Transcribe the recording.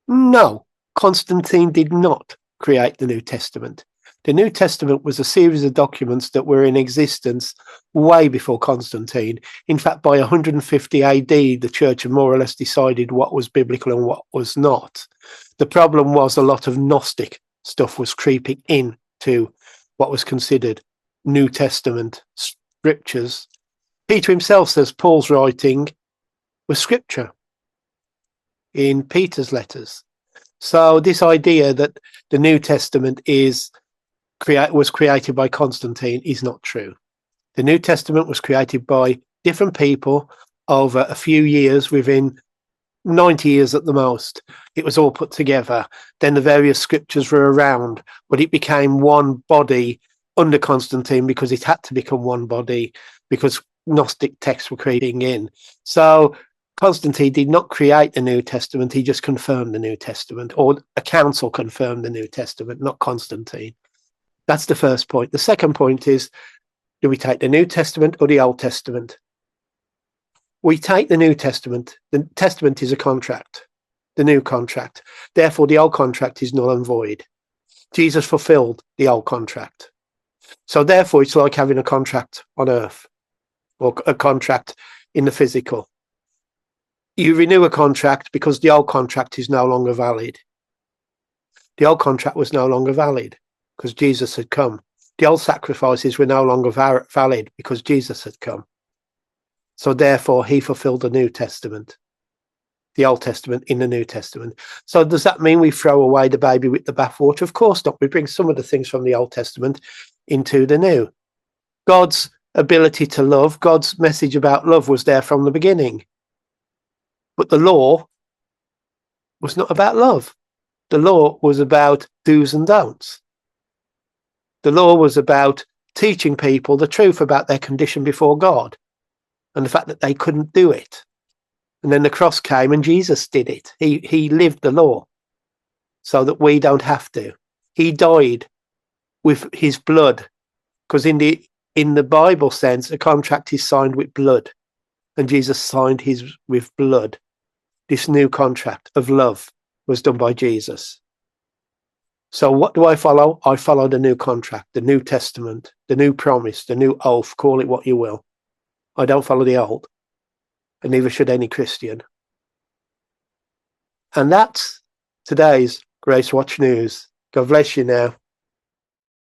No, Constantine did not create the New Testament. The New Testament was a series of documents that were in existence way before Constantine. In fact, by 150 AD, the church had more or less decided what was biblical and what was not. The problem was a lot of Gnostic stuff was creeping into what was considered New Testament scriptures. Peter himself says Paul's writing was scripture in Peter's letters. So this idea that the New Testament was created by Constantine is not true. The New Testament was created by different people over a few years, within 90 years at the most. It was all put together. Then the various scriptures were around, but it became one body under Constantine because it had to become one body because Gnostic texts were creeping in. So Constantine did not create the New Testament, he just confirmed the New Testament, or a council confirmed the New Testament, not Constantine. That's the first point. The second point is, do we take the New Testament or the Old Testament? We take the New Testament. The Testament is a contract, the new contract. Therefore, the old contract is null and void. Jesus fulfilled the old contract. So therefore, it's like having a contract on earth or a contract in the physical. You renew a contract because the old contract is no longer valid. The old contract was no longer valid because Jesus had come. The old sacrifices were no longer valid because Jesus had come. So therefore, he fulfilled the New Testament, the Old Testament in the New Testament. So does that mean we throw away the baby with the bathwater? Of course not. We bring some of the things from the Old Testament into the New. God's ability to love, God's message about love was there from the beginning. But the law was not about love. The law was about do's and don'ts. The law was about teaching people the truth about their condition before God and the fact that they couldn't do it. And then the cross came and Jesus did it. He lived the law so that we don't have to. He died with his blood, because in the Bible sense, a contract is signed with blood, and Jesus signed his with blood. This new contract of love was done by Jesus. So what do I follow? I follow the new contract, the New Testament, the new promise, the new oath, call it what you will. I don't follow the old, and neither should any Christian. And that's today's Grace Watch News. God bless you now.